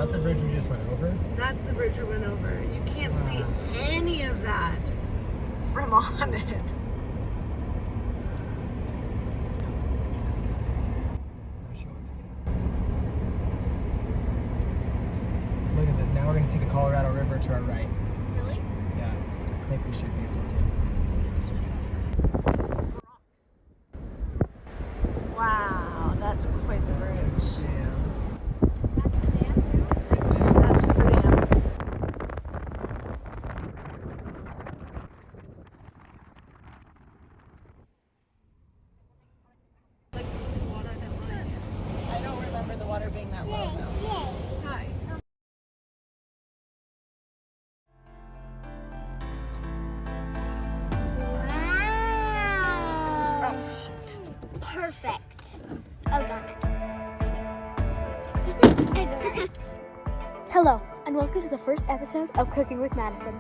that the bridge we just went over? That's the bridge we went over. You can't see any of that from on it. Look at this. Now we're going to see the Colorado River to our right. Really? Yeah. I think we should be able to. Wow, that's quite the bridge. Yeah. That's the dam too? That's Hoover Dam. Like this water that line. I don't remember the water being that low though. Hi. Wow. Oh shit. Perfect. Oh, darn it. Hello, and welcome to the first episode of Cooking with Madison.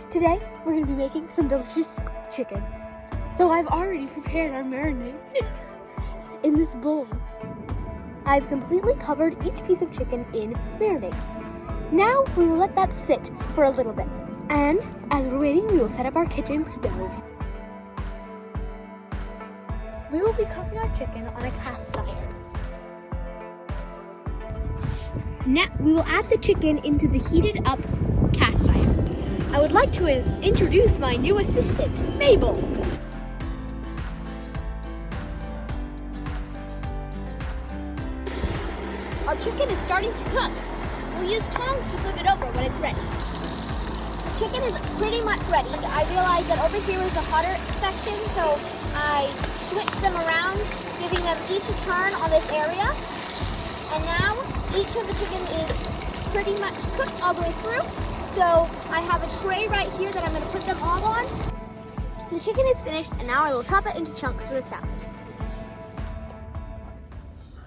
Today, we're going to be making some delicious chicken. So I've already prepared our marinade in this bowl. I've completely covered each piece of chicken in marinade. Now, we will let that sit for a little bit. And as we're waiting, we will set up our kitchen stove. We will be cooking our chicken on a cast iron. Now we will add the chicken into the heated up cast iron. I would like to introduce my new assistant, Mabel. Our chicken is starting to cook. We'll use tongs to flip it over when it's ready. The chicken is pretty much ready. I realized that over here was the hotter section, so I switched them around, giving them each a turn on this area. And now each of the chicken is pretty much cooked all the way through. So I have a tray right here that I'm going to put them all on. The chicken is finished, and now I will chop it into chunks for the salad.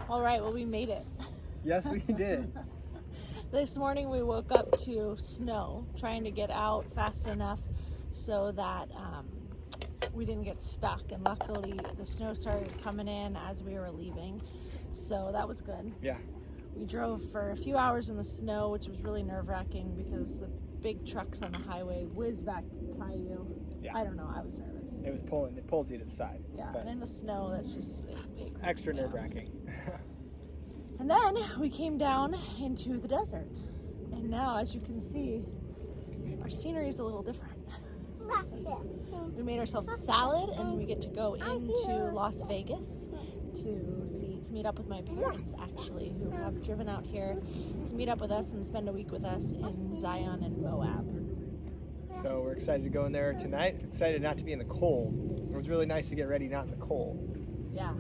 All right, well, we made it. Yes, we did. This morning we woke up to snow, trying to get out fast enough so that we didn't get stuck. And luckily the snow started coming in as we were leaving. So that was good. Yeah. We drove for a few hours in the snow, which was really nerve-wracking because the big trucks on the highway whiz back by you. Yeah. I don't know, I was nervous. It pulls you to the side. Yeah, but and in the snow, that's just it extra creeps me out. nerve-wracking. And then we came down into the desert. And now, as you can see, our scenery is a little different. We made ourselves a salad, and we get to go into Las Vegas to meet up with my parents, actually, who have driven out here to meet up with us and spend a week with us in Zion and Moab. So we're excited to go in there tonight. Excited not to be in the cold. It was really nice to get ready not in the cold. Yeah.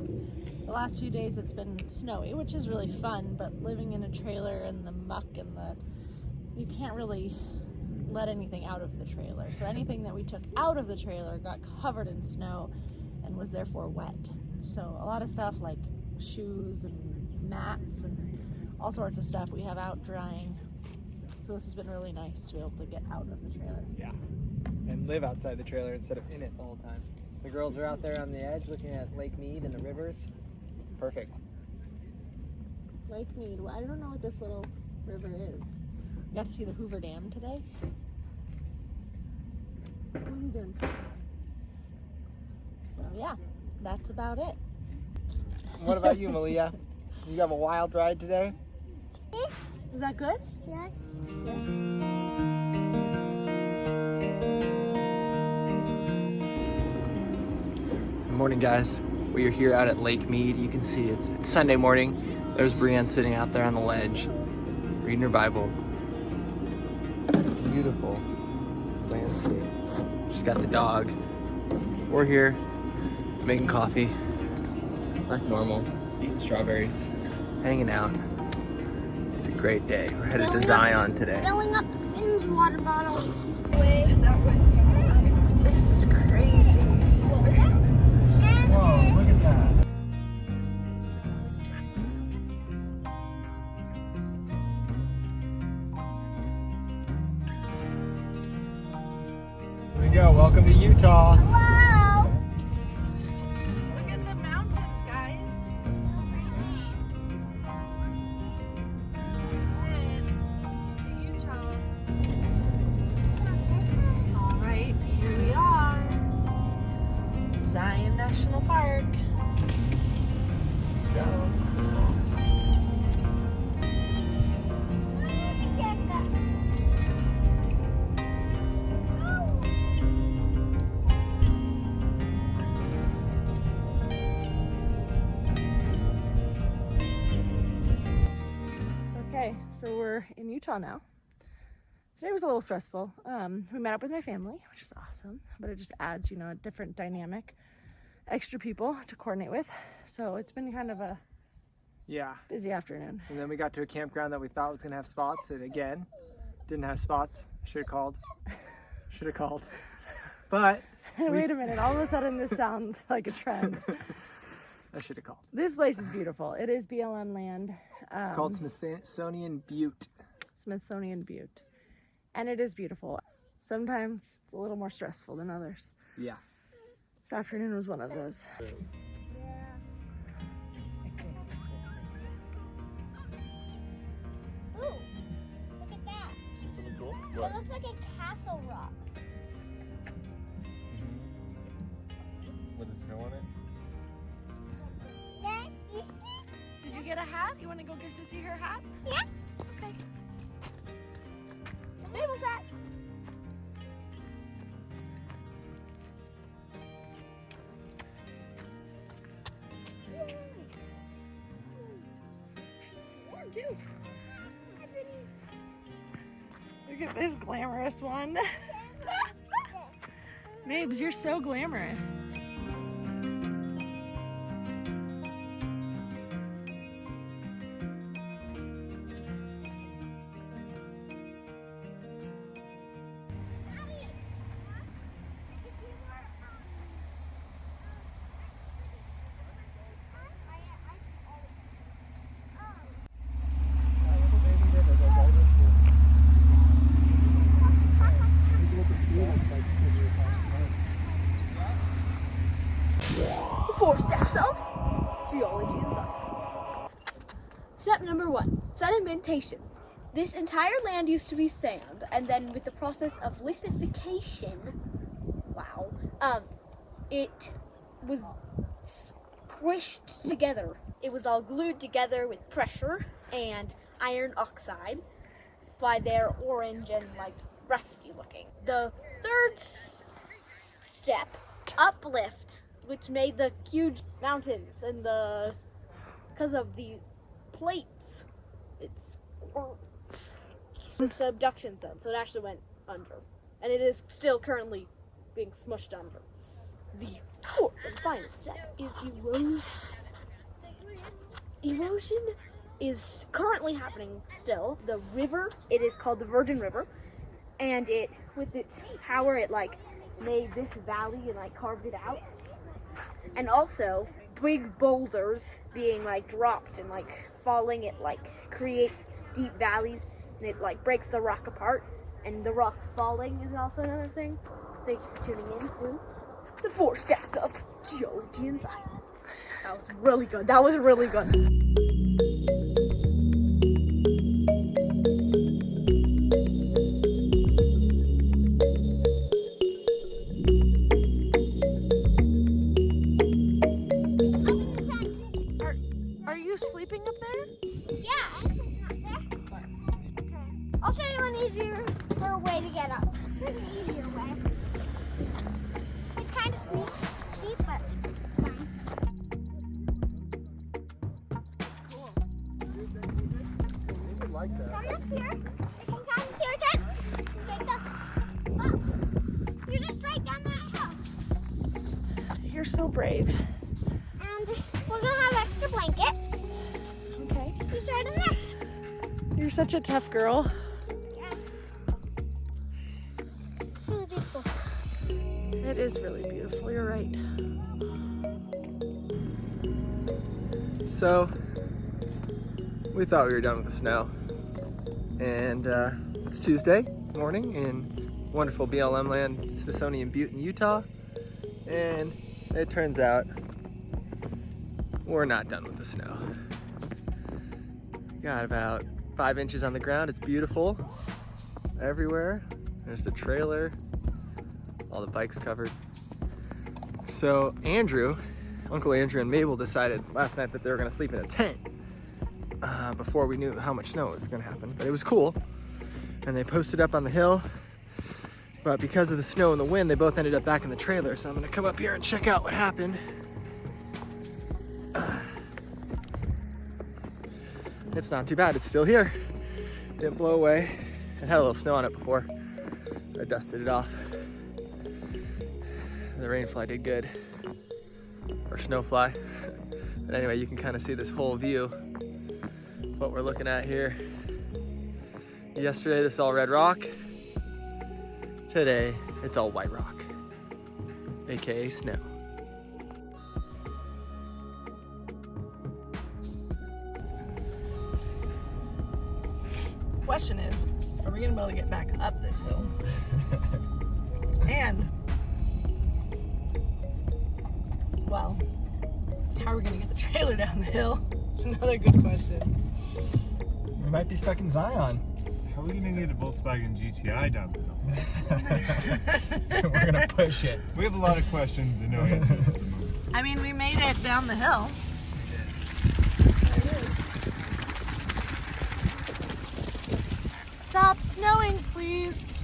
The last few days it's been snowy, which is really fun, but living in a trailer and the muck and you can't really let anything out of the trailer. So anything that we took out of the trailer got covered in snow and was therefore wet. So a lot of stuff like shoes and mats and all sorts of stuff we have out drying. So this has been really nice to be able to get out of the trailer. Yeah. And live outside the trailer instead of in it the whole time. The girls are out there on the edge looking at Lake Mead and the rivers. Perfect. Lake Mead. Well, I don't know what this little river is. We got to see the Hoover Dam today. What are you doing? So yeah, that's about it. What about you, Malia? You have a wild ride today? Is that good? Yes. Good morning, guys. We are here out at Lake Mead. You can see it's Sunday morning. There's Brienne sitting out there on the ledge, reading her Bible. Beautiful landscape. Just got the dog. We're here making coffee, like normal, eating strawberries, hanging out. It's a great day. We're headed to Zion today. Filling up Finn's water bottle. Is that what? This is crazy. Whoa, look at that. Here we go. Welcome to Utah. Hello. Look at the mountains, guys. Okay, so we're in Utah now. Today was a little stressful. We met up with my family, which is awesome, but it just adds, you know, a different dynamic, extra people to coordinate with. So it's been kind of a busy afternoon. And then we got to a campground that we thought was gonna have spots, and again, didn't have spots. Should have called. But wait a minute, all of a sudden this sounds like a trend. I should have called. This place is beautiful. It is BLM land. It's called Smithsonian Butte. Smithsonian Butte. And it is beautiful. Sometimes it's a little more stressful than others. Yeah. This afternoon was one of those. Ooh, look at that. See something cool? It looks like a castle rock. With the snow on it? Yes. Did you get a hat? You want to go get Sissy her hat? Yes. Okay. So Mabel's hat. Warm too. Look at this glamorous one. Mabes, you're so glamorous. Four steps of geology and life. Step number 1, sedimentation. This entire land used to be sand, and then with the process of lithification, it was squished together. It was all glued together with pressure and iron oxide by their orange and like rusty looking. The third step, uplift, which made the huge mountains and because of the plates, it's the subduction zone, so it actually went under, and it is still currently being smushed under. The fourth and final step is erosion. Erosion is currently happening still. The river, it is called the Virgin River, and it, with its power, it like made this valley and like carved it out. And also, big boulders being like dropped and like falling, it like creates deep valleys and it like breaks the rock apart. And the rock falling is also another thing. Thank you for tuning in to the 4 steps of geology and science. That was really good. That was really good. Sleeping up there? Yeah, okay. I'll show you an easier way to get up. There's an easier way. It's kind of steep, but fine. Cool. I like that. Come up here. You can come to your tent. Take the up. You're just right down that hill. You're so brave. And we're gonna have extra blankets. Okay. Just right in there. You're such a tough girl. Yeah. Really beautiful. It is really beautiful, you're right. So, we thought we were done with the snow. And it's Tuesday morning in wonderful BLM land, Smithsonian Butte in Utah. And it turns out we're not done with the snow. Got about 5 inches on the ground. It's beautiful everywhere. There's the trailer, all the bikes covered. So Andrew, Uncle Andrew and Mabel decided last night that they were gonna sleep in a tent before we knew how much snow was gonna happen. But it was cool. And they posted up on the hill. But because of the snow and the wind, they both ended up back in the trailer. So I'm gonna come up here and check out what happened. it's not too bad. It's still here. Didn't blow away. It had a little snow on it before. I dusted it off. The rainfly did good. Or snowfly. But anyway, you can kind of see this whole view. What we're looking at here. Yesterday, this is all red rock. Today, it's all white rock, AKA snow. Question is, are we gonna be able to get back up this hill? And, well, how are we gonna get the trailer down the hill? It's another good question. We might be stuck in Zion. How are we gonna need a Volkswagen GTI down the hill? We're gonna push it. We have a lot of questions and no answers. I mean, we made it down the hill. There it is. Stop snowing, please.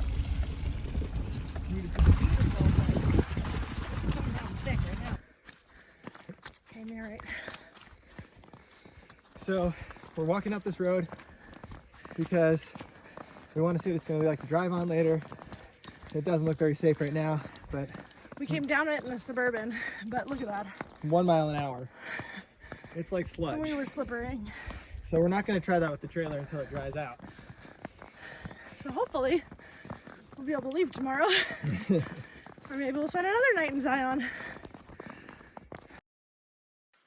It's coming down thick right now. Okay, me all right. So we're walking up this road because we want to see what it's going to be like to drive on later. It doesn't look very safe right now, but We came down it in the Suburban, but look at that. 1 mile an hour. It's like And sludge. we were slippering. So we're not going to try that with the trailer until it dries out. So hopefully we'll be able to leave tomorrow. Or maybe we'll spend another night in Zion.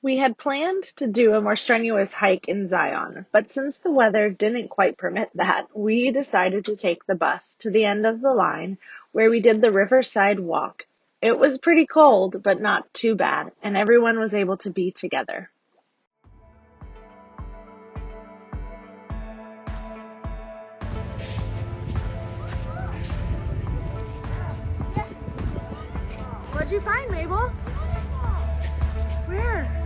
We had planned to do a more strenuous hike in Zion, but since the weather didn't quite permit that, we decided to take the bus to the end of the line where we did the Riverside Walk. It was pretty cold, but not too bad, and everyone was able to be together. What'd you find, Mabel? Where?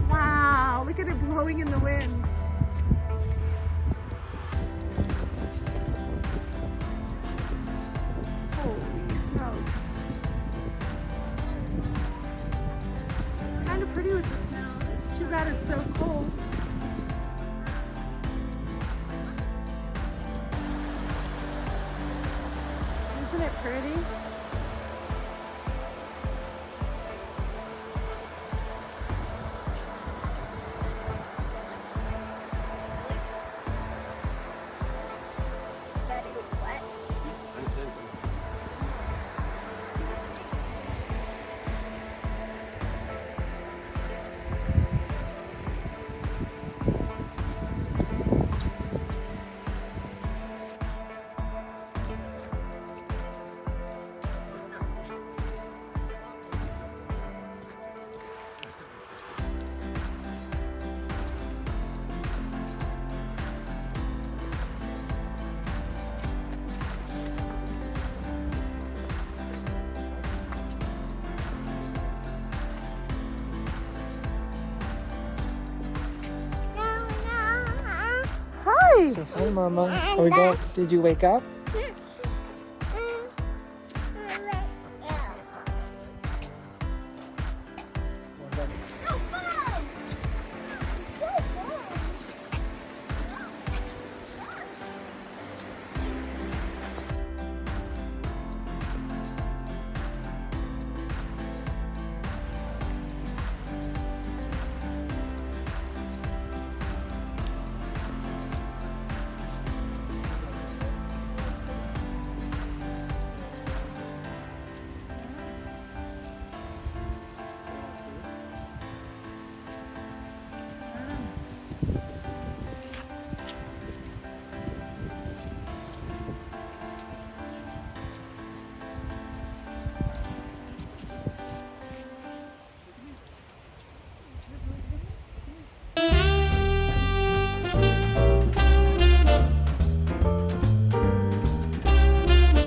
Wow, look at it blowing in the wind. Holy smokes. It's kind of pretty with the snow. It's too bad it's so cold. Isn't it pretty? Hi. Hi, Mama. Are we going? Did you wake up?